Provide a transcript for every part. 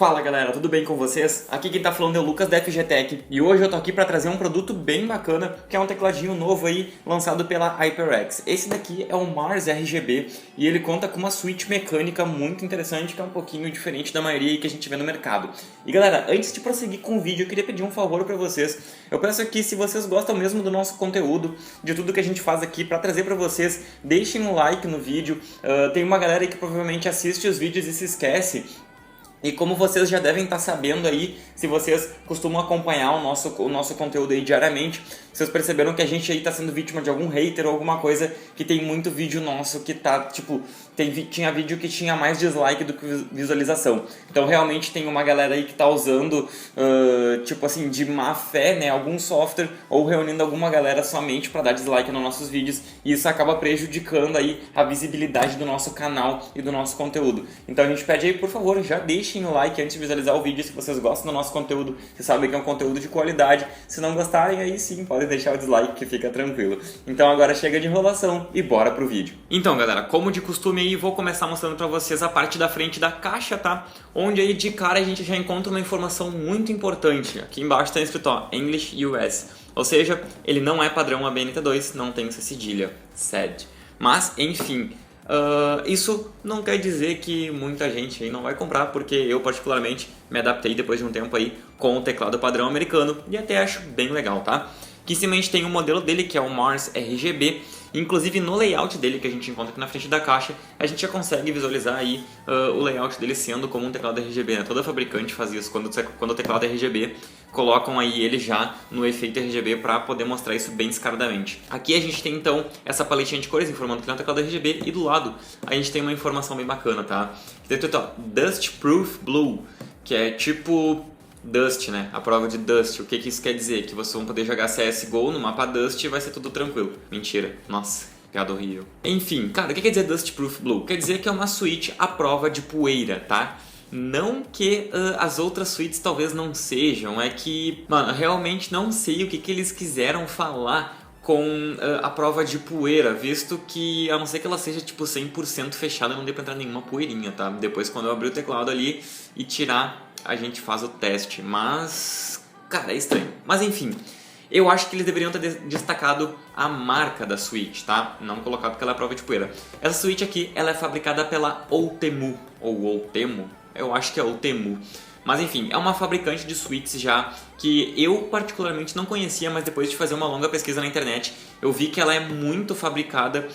Fala galera, tudo bem com vocês? Aqui quem tá falando é o Lucas da FGTech e hoje eu tô aqui para trazer um produto bem bacana que é um tecladinho novo aí lançado pela HyperX. Esse daqui é o Mars RGB e ele conta com uma suíte mecânica muito interessante que é um pouquinho diferente da maioria que a gente vê no mercado. E galera, antes de prosseguir com o vídeo eu queria pedir um favor para vocês. Eu peço que se vocês gostam mesmo do nosso conteúdo, de tudo que a gente faz aqui para trazer para vocês, deixem um like no vídeo. Tem uma galera aí que provavelmente assiste os vídeos e se esquece. E como vocês já devem estar sabendo aí, se vocês costumam acompanhar o nosso conteúdo aí diariamente, vocês perceberam que a gente aí está sendo vítima de algum hater ou alguma coisa que tem muito vídeo nosso que tá, tipo, tinha vídeo que tinha mais dislike do que visualização. Então realmente tem uma galera aí que tá usando, tipo assim, de má fé, né, algum software ou reunindo alguma galera somente para dar dislike nos nossos vídeos e isso acaba prejudicando aí a visibilidade do nosso canal e do nosso conteúdo. Então a gente pede aí, por favor, já deixem o like antes de visualizar o vídeo se vocês gostam do nosso conteúdo, vocês sabem que é um conteúdo de qualidade. Se não gostarem, aí sim, podem deixar o dislike que fica tranquilo. Então agora chega de enrolação e bora pro vídeo. Então galera, como de costume aí, vou começar mostrando pra vocês a parte da frente da caixa, tá? Onde aí de cara a gente já encontra uma informação muito importante. Aqui embaixo tá escrito, ó, English US. Ou seja, ele não é padrão ABNT2, não tem essa cedilha, SED. Mas, enfim, isso não quer dizer que muita gente aí não vai comprar, porque eu particularmente me adaptei depois de um tempo aí com o teclado padrão americano e até acho bem legal, tá? Aqui em cima a gente tem o modelo dele que é o Mars RGB. Inclusive no layout dele que a gente encontra aqui na frente da caixa, a gente já consegue visualizar aí o layout dele sendo como um teclado RGB, né? Toda fabricante faz isso, quando o teclado é RGB, colocam aí ele já no efeito RGB para poder mostrar isso bem descaradamente. Aqui a gente tem então essa paletinha de cores informando que ele é um teclado RGB e do lado a gente tem uma informação bem bacana, tá? Que tem ó, Dust Proof Blue, que é tipo Dust, né? A prova de Dust. O que isso quer dizer? Que vocês vão poder jogar CSGO no mapa Dust e vai ser tudo tranquilo. Mentira. Nossa, piada horrível. Enfim, cara, o que quer dizer Dust Proof Blue? Quer dizer que é uma suíte à prova de poeira, tá? Não que as outras suítes talvez não sejam, é que, mano, realmente não sei o que eles quiseram falar com a prova de poeira, visto que, a não ser que ela seja tipo 100% fechada, não dê pra entrar nenhuma poeirinha, tá? Depois quando eu abrir o teclado ali e tirar, a gente faz o teste, mas, cara, é estranho. Mas enfim, eu acho que eles deveriam ter destacado a marca da suíte, tá? Não colocado que ela é a prova de poeira. Essa suíte aqui, ela é fabricada pela Outemu, ou Outemu, eu acho que é Outemu. Mas enfim, é uma fabricante de suítes já que eu particularmente não conhecia, mas depois de fazer uma longa pesquisa na internet, eu vi que ela é muito fabricada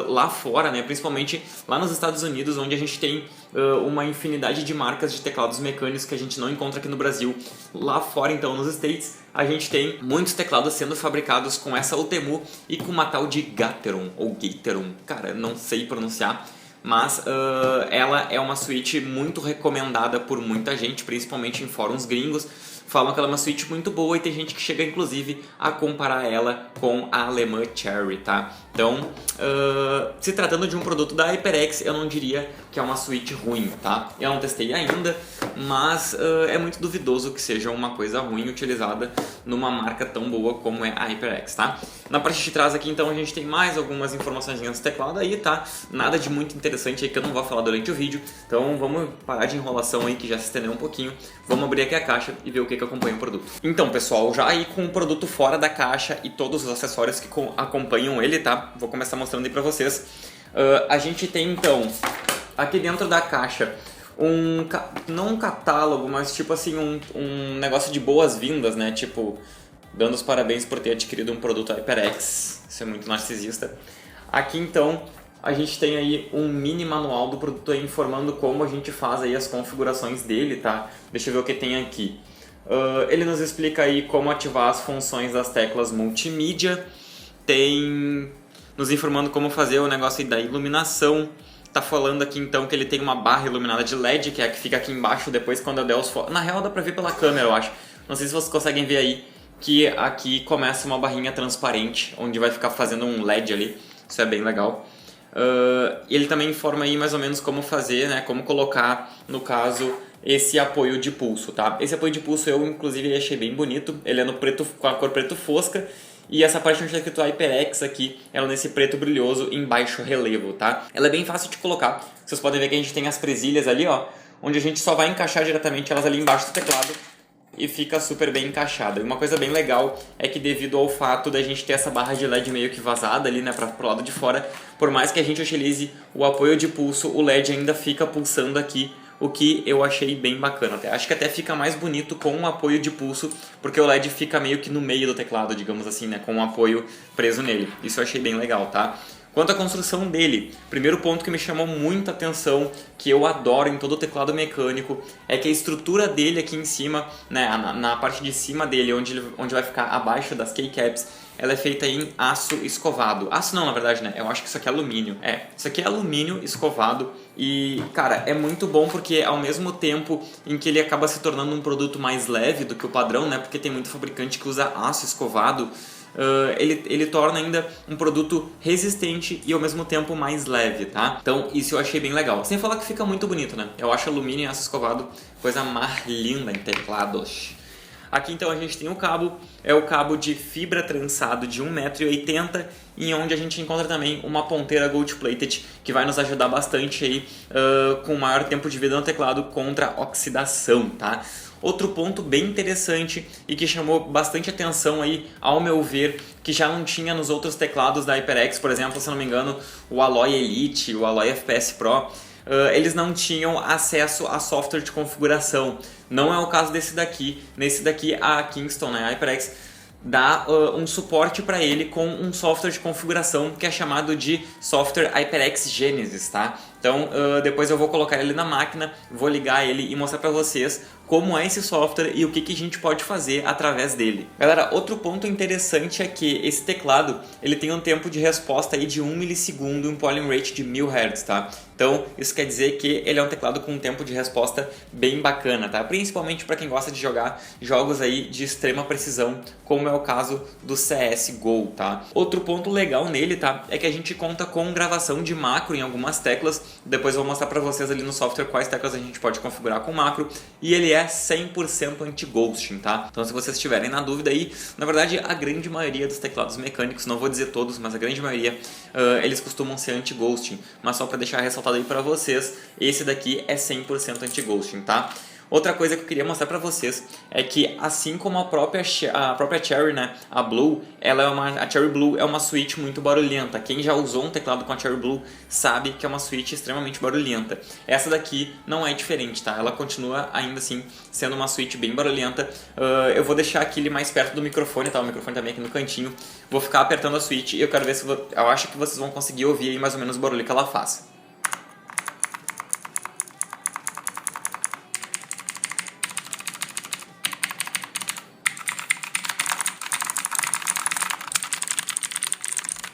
lá fora, né? Principalmente lá nos Estados Unidos, onde a gente tem uma infinidade de marcas de teclados mecânicos que a gente não encontra aqui no Brasil. Lá fora, então, nos States, a gente tem muitos teclados sendo fabricados com essa Outemu e com uma tal de Gateron, ou Gateron, cara, não sei pronunciar. Mas ela é uma suíte muito recomendada por muita gente, principalmente em fóruns gringos. Falam que ela é uma suíte muito boa e tem gente que chega inclusive a comparar ela com a alemã Cherry, tá? Então, se tratando de um produto da HyperX, eu não diria que é uma suíte ruim, tá? Eu não testei ainda, mas é muito duvidoso que seja uma coisa ruim utilizada numa marca tão boa como é a HyperX, tá? Na parte de trás aqui, então, a gente tem mais algumas informações do teclado aí, tá? Nada de muito interessante aí que eu não vou falar durante o vídeo, então vamos parar de enrolação aí que já se estendeu um pouquinho. Vamos abrir aqui a caixa e ver o que acompanha o produto. Então, pessoal, já aí com o produto fora da caixa e todos os acessórios que acompanham ele, tá? Vou começar mostrando aí pra vocês. A gente tem, então, aqui dentro da caixa, não um catálogo, mas tipo assim, um negócio de boas-vindas, né? Tipo, dando os parabéns por ter adquirido um produto HyperX. Isso é muito narcisista. Aqui, então, a gente tem aí um mini manual do produto aí informando como a gente faz aí as configurações dele, tá? Deixa eu ver o que tem aqui. Ele nos explica aí como ativar as funções das teclas multimídia, tem nos informando como fazer o negócio aí da iluminação, tá falando aqui então que ele tem uma barra iluminada de LED, que é a que fica aqui embaixo depois quando eu der os focos. Na real dá pra ver pela câmera, eu acho. Não sei se vocês conseguem ver aí, que aqui começa uma barrinha transparente, onde vai ficar fazendo um LED ali, isso é bem legal. Ele também informa aí mais ou menos como fazer, né, como colocar, no caso, esse apoio de pulso, tá? Esse apoio de pulso eu inclusive achei bem bonito, ele é no preto, com a cor preto fosca, e essa parte onde está escrito HyperX aqui, ela nesse preto brilhoso em baixo relevo, tá? Ela é bem fácil de colocar, vocês podem ver que a gente tem as presilhas ali, ó, onde a gente só vai encaixar diretamente elas ali embaixo do teclado e fica super bem encaixada. E uma coisa bem legal é que devido ao fato da gente ter essa barra de LED meio que vazada ali, né, pro lado de fora, por mais que a gente utilize o apoio de pulso, o LED ainda fica pulsando aqui, o que eu achei bem bacana. Acho que até fica mais bonito com um apoio de pulso, porque o LED fica meio que no meio do teclado, digamos assim, né, com o apoio preso nele. Isso eu achei bem legal, tá? Quanto à construção dele, primeiro ponto que me chamou muita atenção, que eu adoro em todo o teclado mecânico, é que a estrutura dele aqui em cima, né, na parte de cima dele, onde vai ficar abaixo das keycaps, ela é feita em aço escovado. Aço não, na verdade, né? Eu acho que isso aqui é alumínio. Isso aqui é alumínio escovado e, cara, é muito bom porque ao mesmo tempo em que ele acaba se tornando um produto mais leve do que o padrão, né? Porque tem muito fabricante que usa aço escovado, ele torna ainda um produto resistente e ao mesmo tempo mais leve, tá? Então isso eu achei bem legal. Sem falar que fica muito bonito, né? Eu acho alumínio e aço escovado coisa mais linda em teclados. Aqui então a gente tem o cabo, é o cabo de fibra trançado de 1,80 m, e onde a gente encontra também uma ponteira gold plated que vai nos ajudar bastante aí com maior tempo de vida no teclado contra oxidação, tá? Outro ponto bem interessante e que chamou bastante atenção aí, ao meu ver, que já não tinha nos outros teclados da HyperX, por exemplo, se não me engano, o Alloy Elite, o Alloy FPS Pro, eles não tinham acesso a software de configuração. Não é o caso desse daqui. Nesse daqui a Kingston, né, a HyperX, dá um suporte para ele com um software de configuração que é chamado de software HyperX Genesis, tá? Então depois eu vou colocar ele na máquina, vou ligar ele e mostrar para vocês como é esse software e o que a gente pode fazer através dele. Galera, outro ponto interessante é que esse teclado ele tem um tempo de resposta aí de 1 milissegundo e um polling rate de 1000 Hz, tá? Então isso quer dizer que ele é um teclado com um tempo de resposta bem bacana, tá? Principalmente para quem gosta de jogar jogos aí de extrema precisão, como é o caso do CSGO, tá? Outro ponto legal nele, tá, é que a gente conta com gravação de macro em algumas teclas. Depois eu vou mostrar para vocês ali no software quais teclas a gente pode configurar com macro, e ele é 100% anti-ghosting, tá? Então se vocês estiverem na dúvida aí, na verdade a grande maioria dos teclados mecânicos, não vou dizer todos, mas a grande maioria, eles costumam ser anti-ghosting, mas só para deixar ressaltado aí para vocês, esse daqui é 100% anti-ghosting, tá? Outra coisa que eu queria mostrar pra vocês é que, assim como a própria Cherry, né, a Blue, a Cherry Blue é uma switch muito barulhenta. Quem já usou um teclado com a Cherry Blue sabe que é uma switch extremamente barulhenta. Essa daqui não é diferente, tá? Ela continua ainda assim sendo uma switch bem barulhenta. Eu vou deixar aqui ele mais perto do microfone, tá? O microfone também aqui no cantinho. Vou ficar apertando a switch e eu quero ver se eu acho que vocês vão conseguir ouvir aí mais ou menos o barulho que ela faz.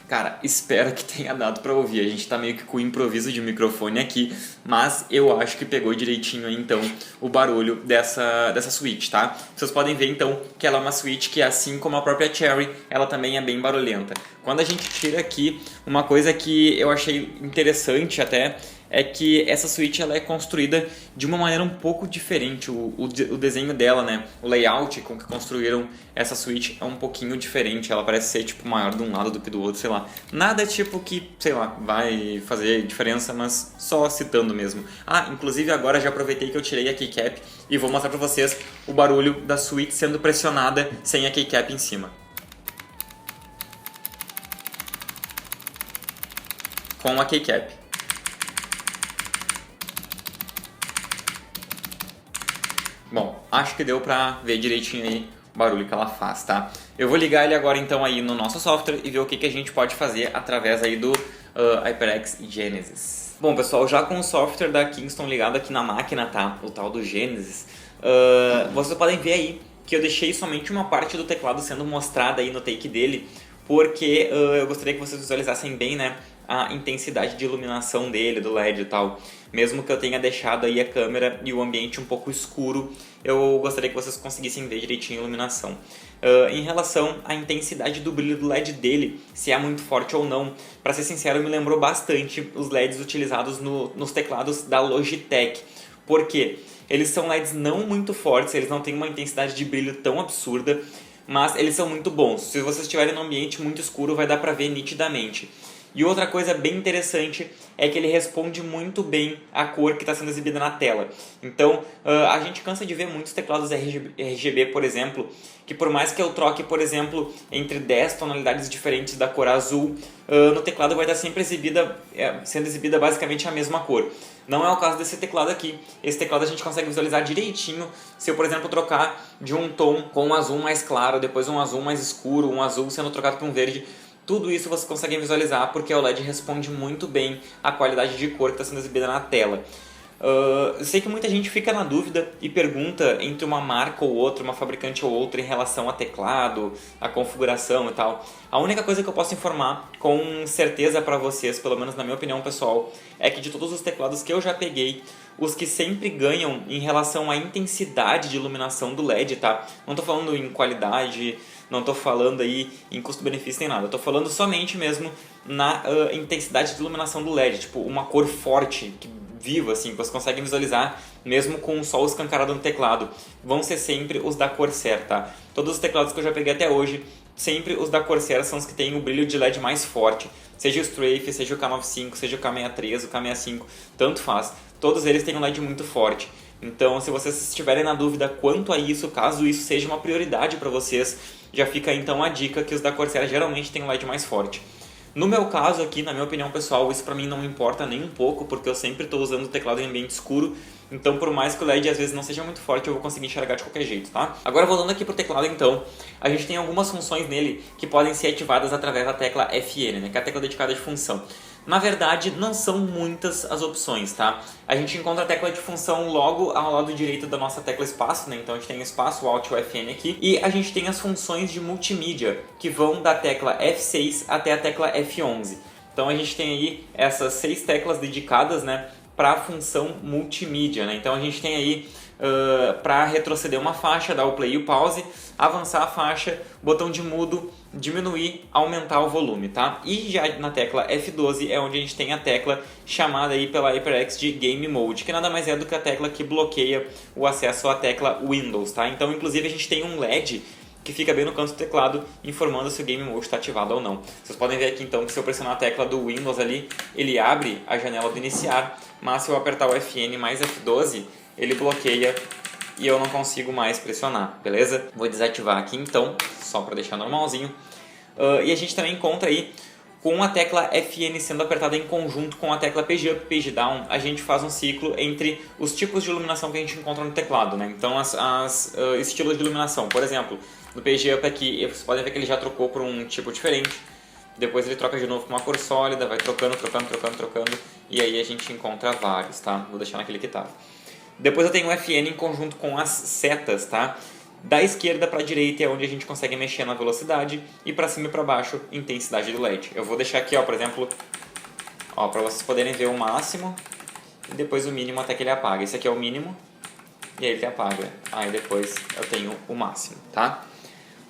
Cara, espero que tenha dado pra ouvir. A gente tá meio que com improviso de microfone aqui, mas eu acho que pegou direitinho aí, então, o barulho dessa switch, tá? Vocês podem ver, então, que ela é uma switch que, assim como a própria Cherry, ela também é bem barulhenta. Quando a gente tira aqui, uma coisa que eu achei interessante até, é que essa switch ela é construída de uma maneira um pouco diferente. O desenho dela, né, o layout com que construíram essa switch é um pouquinho diferente. Ela parece ser tipo maior de um lado do que do outro, sei lá. Nada tipo que, sei lá, vai fazer diferença, mas só citando mesmo. Ah, inclusive agora já aproveitei que eu tirei a keycap e vou mostrar pra vocês o barulho da switch sendo pressionada sem a keycap em cima. Com a keycap. Bom, acho que deu pra ver direitinho aí o barulho que ela faz, tá? Eu vou ligar ele agora então aí no nosso software e ver o que a gente pode fazer através aí do HyperX Genesis. Bom pessoal, já com o software da Kingston ligado aqui na máquina, tá? O tal do Genesis, vocês podem ver aí que eu deixei somente uma parte do teclado sendo mostrada aí no take dele, porque eu gostaria que vocês visualizassem bem, né, a intensidade de iluminação dele, do LED e tal. Mesmo que eu tenha deixado aí a câmera e o ambiente um pouco escuro, eu gostaria que vocês conseguissem ver direitinho a iluminação. Em relação à intensidade do brilho do LED dele, se é muito forte ou não, para ser sincero, me lembrou bastante os LEDs utilizados nos teclados da Logitech. Por quê? Eles são LEDs não muito fortes, eles não têm uma intensidade de brilho tão absurda, mas eles são muito bons. Se vocês estiverem num ambiente muito escuro, vai dar para ver nitidamente. E outra coisa bem interessante é que ele responde muito bem à cor que está sendo exibida na tela. Então, a gente cansa de ver muitos teclados RGB, por exemplo, que por mais que eu troque, por exemplo, entre 10 tonalidades diferentes da cor azul, no teclado vai estar sempre sendo exibida basicamente a mesma cor. Não é o caso desse teclado aqui. Esse teclado a gente consegue visualizar direitinho se eu, por exemplo, trocar de um tom com um azul mais claro, depois um azul mais escuro, um azul sendo trocado por um verde. Tudo isso vocês conseguem visualizar porque o LED responde muito bem à qualidade de cor que está sendo exibida na tela. Eu sei que muita gente fica na dúvida e pergunta entre uma marca ou outra, uma fabricante ou outra em relação a teclado, a configuração e tal. A única coisa que eu posso informar com certeza para vocês, pelo menos na minha opinião pessoal, é que de todos os teclados que eu já peguei, os que sempre ganham em relação à intensidade de iluminação do LED, tá? Não estou falando em qualidade, não estou falando aí em custo-benefício nem nada, estou falando somente mesmo na intensidade de iluminação do LED, tipo uma cor forte, viva, assim, que você consegue visualizar mesmo com o sol escancarado no teclado. Vão ser sempre os da Corsair, tá? Todos os teclados que eu já peguei até hoje, sempre os da Corsair são os que têm o brilho de LED mais forte. Seja o Strafe, seja o K95, seja o K63, o K65, tanto faz. Todos eles têm um LED muito forte. Então, se vocês estiverem na dúvida quanto a isso, caso isso seja uma prioridade para vocês, já fica então a dica que os da Corsair geralmente têm um LED mais forte. No meu caso aqui, na minha opinião pessoal, isso pra mim não importa nem um pouco, porque eu sempre estou usando o teclado em ambiente escuro, então por mais que o LED às vezes não seja muito forte, eu vou conseguir enxergar de qualquer jeito, tá? Agora voltando aqui pro teclado então, a gente tem algumas funções nele que podem ser ativadas através da tecla FN, né, que é a tecla dedicada de função. Na verdade, não são muitas as opções, tá? A gente encontra a tecla de função logo ao lado direito da nossa tecla espaço, né? Então a gente tem o espaço, o Alt e o FN aqui. E a gente tem as funções de multimídia, que vão da tecla F6 até a tecla F11. Então a gente tem aí essas 6 teclas dedicadas, né, para a função multimídia, né? Então a gente tem aí para retroceder uma faixa, dar o play e o pause, avançar a faixa, botão de mudo, diminuir, aumentar o volume, tá? E já na tecla F12 é onde a gente tem a tecla chamada aí pela HyperX de Game Mode, que nada mais é do que a tecla que bloqueia o acesso à tecla Windows, tá? Então, inclusive, a gente tem um LED que fica bem no canto do teclado, informando se o Game Mode está ativado ou não. Vocês podem ver aqui então que se eu pressionar a tecla do Windows ali, ele abre a janela do iniciar, mas se eu apertar o FN mais F12, ele bloqueia e eu não consigo mais pressionar, beleza? Vou desativar aqui então, só para deixar normalzinho. E a gente também encontra aí, com a tecla FN sendo apertada em conjunto com a tecla Page Up e Page Down, a gente faz um ciclo entre os tipos de iluminação que a gente encontra no teclado, né? Então, estilos de iluminação, por exemplo, no Page Up aqui, vocês podem ver que ele já trocou por um tipo diferente. Depois ele troca de novo com uma cor sólida, vai trocando, e aí a gente encontra vários, tá? Vou deixar naquele que estava. Depois eu tenho o FN em conjunto com as setas, tá? Da esquerda para a direita é onde a gente consegue mexer na velocidade e para cima e para baixo, intensidade do LED. Eu vou deixar aqui, ó, por exemplo, ó, para vocês poderem ver o máximo e depois o mínimo até que ele apaga. Esse aqui é o mínimo e aí ele apaga. Aí depois eu tenho o máximo, tá?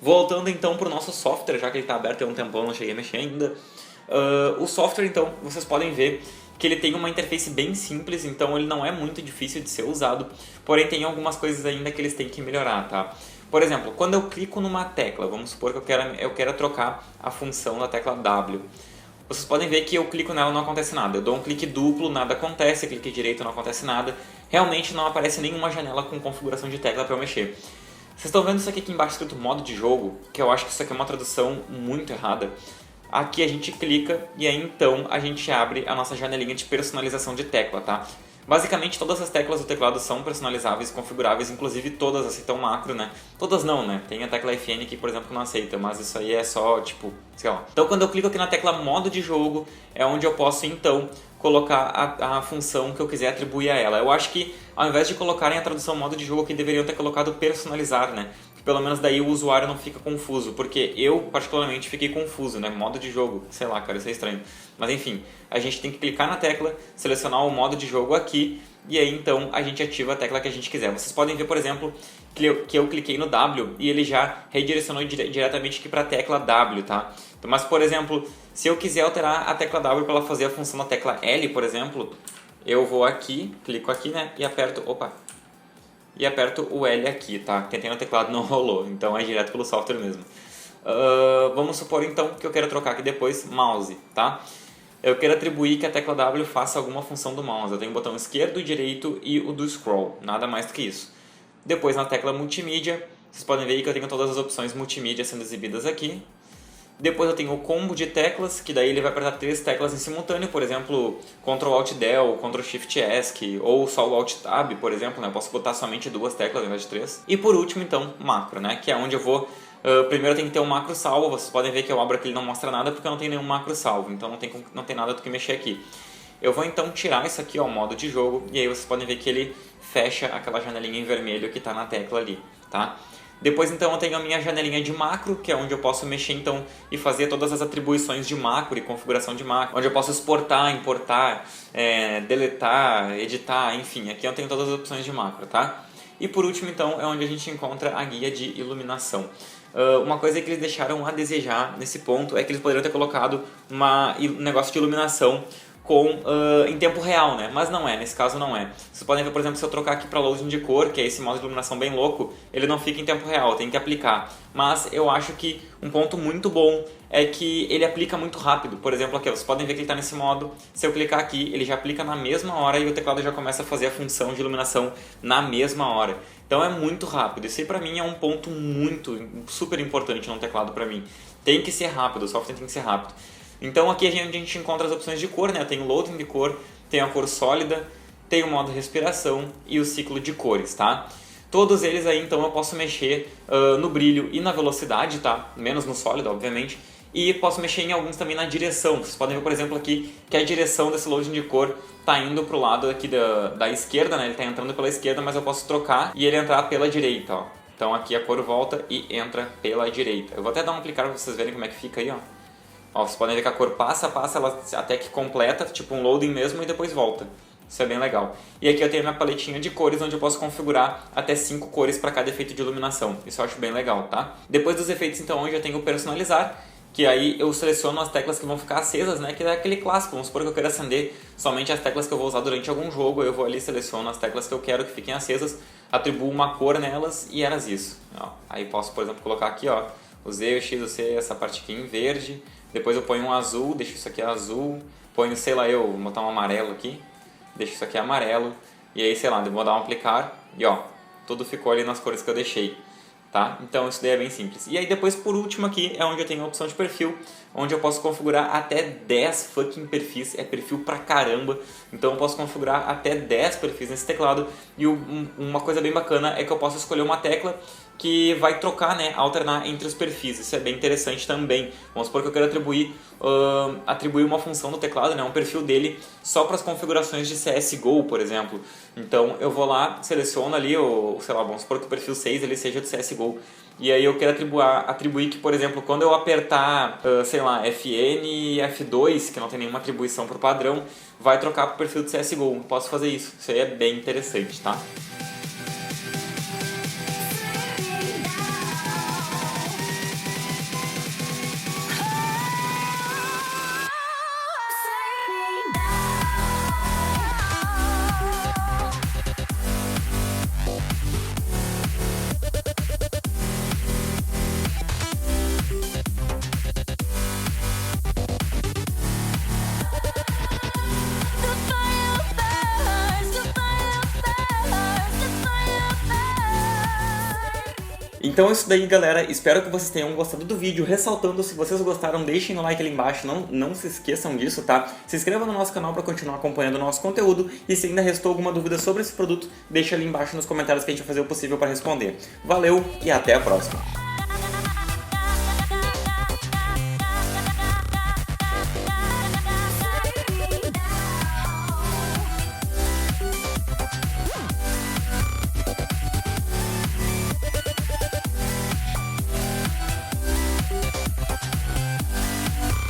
Voltando então para o nosso software, já que ele está aberto há um tempão, não cheguei a mexer ainda. O software então, vocês podem ver que ele tem uma interface bem simples, então ele não é muito difícil de ser usado, porém tem algumas coisas ainda que eles têm que melhorar, tá? Por exemplo, quando eu clico numa tecla, vamos supor que eu quero trocar a função da tecla W. Vocês podem ver que eu clico nela e não acontece nada. Eu dou um clique duplo, nada acontece, clique direito, não acontece nada. Realmente não aparece nenhuma janela com configuração de tecla para eu mexer. Vocês estão vendo isso aqui embaixo escrito modo de jogo, que eu acho que isso aqui é uma tradução muito errada. Aqui a gente clica e aí então a gente abre a nossa janelinha de personalização de tecla, tá? Basicamente todas as teclas do teclado são personalizáveis, configuráveis, inclusive todas aceitam macro, né? Todas não, né? Tem a tecla FN aqui, por exemplo, que não aceita, mas isso aí é só, tipo, sei lá. Então quando eu clico aqui na tecla modo de jogo, é onde eu posso então colocar a função que eu quiser atribuir a ela. Eu acho que ao invés de colocarem a tradução modo de jogo aqui, deveriam ter colocado personalizar, né? Pelo menos daí o usuário não fica confuso, porque eu particularmente fiquei confuso, né? Modo de jogo, sei lá, cara, isso é estranho. Mas enfim, a gente tem que clicar na tecla, selecionar o modo de jogo aqui, e aí então a gente ativa a tecla que a gente quiser. Vocês podem ver, por exemplo, que eu cliquei no W e ele já redirecionou diretamente aqui para a tecla W, tá? Então, mas, por exemplo, se eu quiser alterar a tecla W para ela fazer a função da tecla L, por exemplo, eu vou aqui, clico aqui, né, e aperto, e aperto o L aqui, tá? Tentei no teclado, não rolou, então é direto pelo software mesmo. Vamos supor então que eu quero trocar aqui depois mouse, tá? eu quero atribuir que a tecla W faça alguma função do mouse. Eu tenho o botão esquerdo, direito e o do scroll, nada mais do que isso. Depois na tecla multimídia, vocês podem ver aí que eu tenho todas as opções multimídia sendo exibidas aqui. Depois eu tenho o combo de teclas, que daí ele vai apertar 3 teclas em simultâneo, por exemplo, Ctrl Alt Del, Ctrl Shift ESC, ou só o Alt Tab, por exemplo, né? Eu posso botar somente 2 teclas ao invés de 3. E por último, então, macro, né? Que é onde eu vou... primeiro eu tenho que ter um macro salvo, vocês podem ver que eu abro aqui e ele não mostra nada porque eu não tenho nenhum macro salvo, então não tem nada do que mexer aqui. Eu vou então tirar isso aqui, ó, o modo de jogo, e aí vocês podem ver que ele fecha aquela janelinha em vermelho que está na tecla ali, tá? Depois então eu tenho a minha janelinha de macro, que é onde eu posso mexer então e fazer todas as atribuições de macro e configuração de macro, onde eu posso exportar, importar, deletar, editar, enfim, aqui eu tenho todas as opções de macro, tá? E por último então é onde a gente encontra a guia de iluminação. Uma coisa que eles deixaram a desejar nesse ponto é que eles poderiam ter colocado um negócio de iluminação em tempo real, né? Mas não é, nesse caso não é. Vocês podem ver, por exemplo, se eu trocar aqui para loading de cor, que é esse modo de iluminação bem louco, ele não fica em tempo real, tem que aplicar. Mas eu acho que um ponto muito bom é que ele aplica muito rápido. Por exemplo, aqui, vocês podem ver que ele está nesse modo. Se eu clicar aqui, ele já aplica na mesma hora e o teclado já começa a fazer a função de iluminação na mesma hora. Então é muito rápido. Isso aí pra mim é um ponto super importante no teclado pra mim. Tem que ser rápido, o software tem que ser rápido. Então aqui a gente encontra as opções de cor, né? Tem o loading de cor, tem a cor sólida, tem o modo respiração e o ciclo de cores, tá? Todos eles aí então eu posso mexer no brilho e na velocidade, tá? Menos no sólido, obviamente. E posso mexer em alguns também na direção. Vocês podem ver, por exemplo, aqui que a direção desse loading de cor está indo para o lado aqui da esquerda, né? Ele está entrando pela esquerda, mas eu posso trocar e ele entrar pela direita, ó. Então aqui a cor volta e entra pela direita. Eu vou até dar um clicar para vocês verem como é que fica aí, ó. Ó, vocês podem ver que a cor passa, ela até que completa, tipo um loading mesmo, e depois volta. Isso é bem legal. E aqui eu tenho a minha paletinha de cores, onde eu posso configurar até 5 cores para cada efeito de iluminação. Isso eu acho bem legal, tá? Depois dos efeitos, então, onde eu tenho o personalizar, que aí eu seleciono as teclas que vão ficar acesas, né? Que é aquele clássico. Vamos supor que eu quero acender somente as teclas que eu vou usar durante algum jogo. Eu vou ali, seleciono as teclas que eu quero que fiquem acesas, atribuo uma cor nelas e eras isso. Ó, aí posso, por exemplo, colocar aqui, ó, o Z, o X, o C, essa parte aqui em verde. Depois eu ponho um azul, deixo isso aqui azul. Ponho, sei lá, vou botar um amarelo aqui. Deixo isso aqui amarelo. E aí, sei lá, vou dar um aplicar. E ó, tudo ficou ali nas cores que eu deixei. Tá? Então isso daí é bem simples. E aí depois, por último aqui, é onde eu tenho a opção de perfil, onde eu posso configurar até 10 fucking perfis. É perfil pra caramba. Então eu posso configurar até 10 perfis nesse teclado. E uma coisa bem bacana é que eu posso escolher uma tecla que vai trocar, né, alternar entre os perfis. Isso é bem interessante também. Vamos supor que eu quero atribuir uma função no teclado, né, um perfil dele só para as configurações de CSGO, por exemplo. Então eu vou lá, seleciono ali, sei lá, vamos supor que o perfil 6 ele seja do CSGO. E aí eu quero atribuir que, por exemplo, quando eu apertar, sei lá, FN e F2, que não tem nenhuma atribuição por padrão, vai trocar para o perfil do CSGO. Posso fazer isso. Isso aí é bem interessante, tá? Então é isso daí, galera. Espero que vocês tenham gostado do vídeo. Ressaltando, se vocês gostaram, deixem o like ali embaixo. Não se esqueçam disso, tá? Se inscreva no nosso canal para continuar acompanhando o nosso conteúdo. E se ainda restou alguma dúvida sobre esse produto, deixa ali embaixo nos comentários que a gente vai fazer o possível para responder. Valeu e até a próxima!